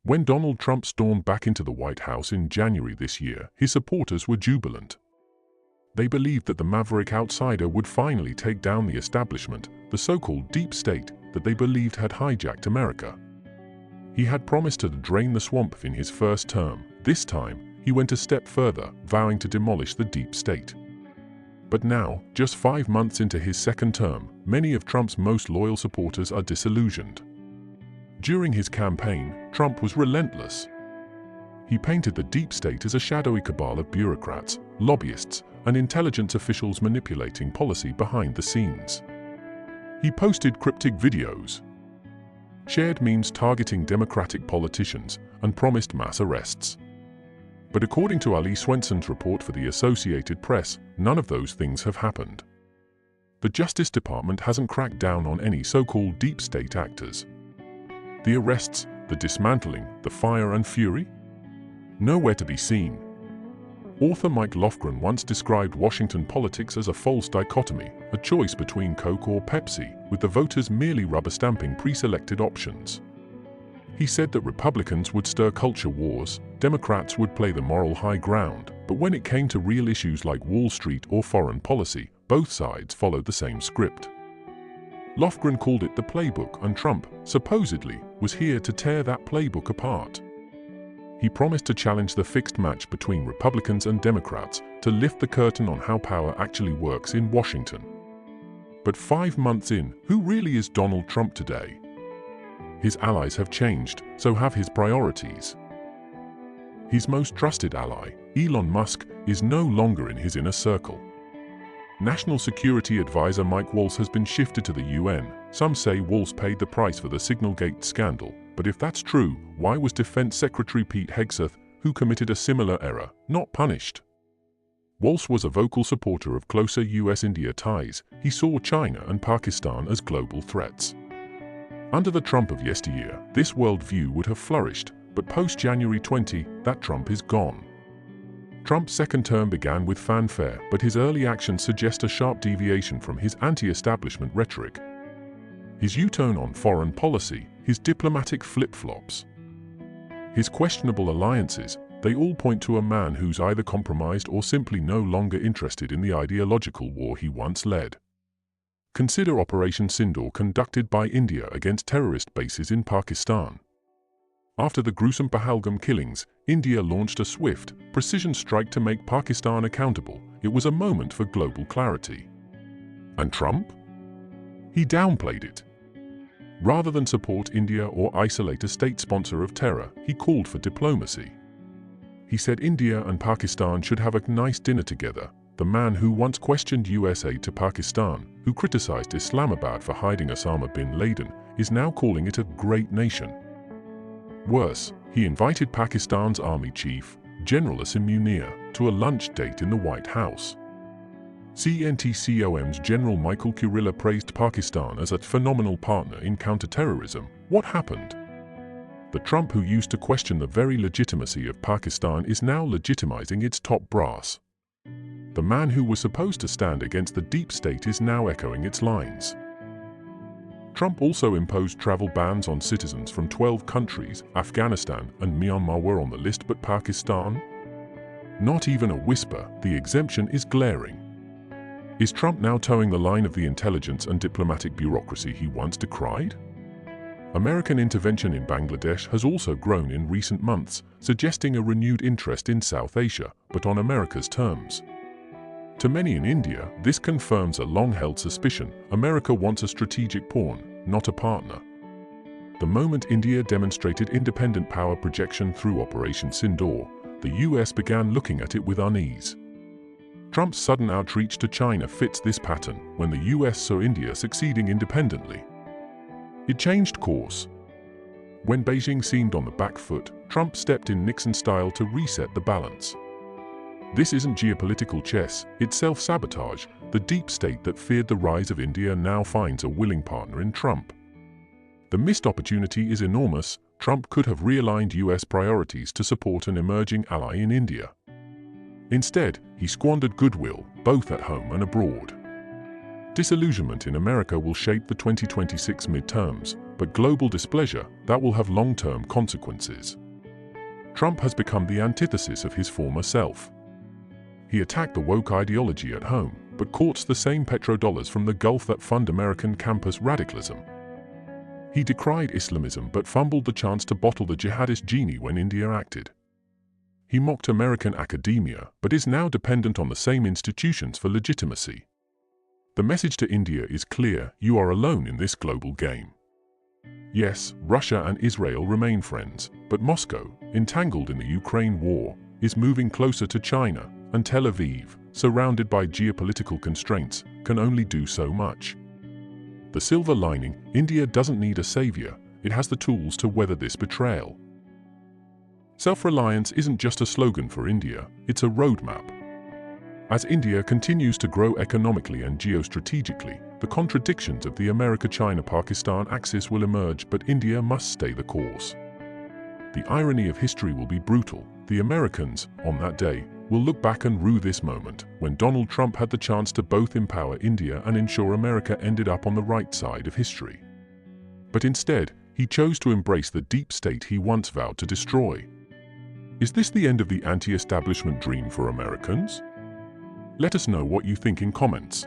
When Donald Trump stormed back into the White House in January this year, his supporters were jubilant. They believed that the maverick outsider would finally take down the establishment, the so-called deep state that they believed had hijacked America. He had promised to drain the swamp in his first term. This time, he went a step further, vowing to demolish the deep state. But now, just 5 months into his second term, many of Trump's most loyal supporters are disillusioned. During his campaign, Trump was relentless. He painted the deep state as a shadowy cabal of bureaucrats, lobbyists, and intelligence officials manipulating policy behind the scenes. He posted cryptic videos, shared memes targeting Democratic politicians, and promised mass arrests. But according to Ali Swenson's report for the Associated Press, none of those things have happened. The Justice Department hasn't cracked down on any so-called deep state actors. The arrests, the dismantling, the fire and fury? Nowhere to be seen. Author Mike Lofgren once described Washington politics as a false dichotomy, a choice between Coke or Pepsi, with the voters merely rubber-stamping pre-selected options. He said that Republicans would stir culture wars, Democrats would play the moral high ground, but when it came to real issues like Wall Street or foreign policy, both sides followed the same script. Lofgren called it the playbook, and Trump, supposedly, was here to tear that playbook apart. He promised to challenge the fixed match between Republicans and Democrats, to lift the curtain on how power actually works in Washington. But 5 months in, who really is Donald Trump today? His allies have changed, so have his priorities. His most trusted ally, Elon Musk, is no longer in his inner circle. National Security Advisor Mike Waltz has been shifted to the UN. Some say Waltz paid the price for the Signalgate scandal, but if that's true, why was Defense Secretary Pete Hegseth, who committed a similar error, not punished? Waltz was a vocal supporter of closer US-India ties. He saw China and Pakistan as global threats. Under the Trump of yesteryear, this worldview would have flourished, but post-January 20, that Trump is gone. Trump's second term began with fanfare, but his early actions suggest a sharp deviation from his anti-establishment rhetoric. His U-turn on foreign policy, his diplomatic flip-flops, his questionable alliances, they all point to a man who's either compromised or simply no longer interested in the ideological war he once led. Consider Operation Sindoor conducted by India against terrorist bases in Pakistan. After the gruesome Pahalgam killings, India launched a swift, precision strike to make Pakistan accountable. It was a moment for global clarity. And Trump? He downplayed it. Rather than support India or isolate a state sponsor of terror, he called for diplomacy. He said India and Pakistan should have a nice dinner together. The man who once questioned US aid to Pakistan, who criticized Islamabad for hiding Osama bin Laden, is now calling it a great nation. Worse, he invited Pakistan's army chief, General Asim Munir, to a lunch date in the White House. CNTCOM's General Michael Kurilla praised Pakistan as a phenomenal partner in counterterrorism. What happened? The Trump who used to question the very legitimacy of Pakistan is now legitimizing its top brass. The man who was supposed to stand against the deep state is now echoing its lines. Trump also imposed travel bans on citizens from 12 countries. Afghanistan and Myanmar were on the list, but Pakistan? Not even a whisper. The exemption is glaring. Is Trump now towing the line of the intelligence and diplomatic bureaucracy he once decried? American intervention in Bangladesh has also grown in recent months, suggesting a renewed interest in South Asia, but on America's terms. To many in India, this confirms a long-held suspicion: America wants a strategic pawn, not a partner. The moment India demonstrated independent power projection through Operation Sindoor, the US began looking at it with unease. Trump's sudden outreach to China fits this pattern, when the US saw India succeeding independently. It changed course. When Beijing seemed on the back foot, Trump stepped in Nixon style to reset the balance. This isn't geopolitical chess, it's self-sabotage. The deep state that feared the rise of India now finds a willing partner in Trump. The missed opportunity is enormous. Trump could have realigned US priorities to support an emerging ally in India. Instead, he squandered goodwill, both at home and abroad. Disillusionment in America will shape the 2026 midterms, but global displeasure that will have long-term consequences. Trump has become the antithesis of his former self. He attacked the woke ideology at home, but courts the same petrodollars from the Gulf that fund American campus radicalism. He decried Islamism but fumbled the chance to bottle the jihadist genie when India acted. He mocked American academia, but is now dependent on the same institutions for legitimacy. The message to India is clear: you are alone in this global game. Yes, Russia and Israel remain friends, but Moscow, entangled in the Ukraine war, is moving closer to China, and Tel Aviv, surrounded by geopolitical constraints, can only do so much. The silver lining: India doesn't need a savior, it has the tools to weather this betrayal. Self-reliance isn't just a slogan for India, it's a roadmap. As India continues to grow economically and geostrategically, the contradictions of the America-China-Pakistan axis will emerge, but India must stay the course. The irony of history will be brutal. The Americans, on that day, will look back and rue this moment, when Donald Trump had the chance to both empower India and ensure America ended up on the right side of history. But instead, he chose to embrace the deep state he once vowed to destroy. Is this the end of the anti-establishment dream for Americans? Let us know what you think in comments.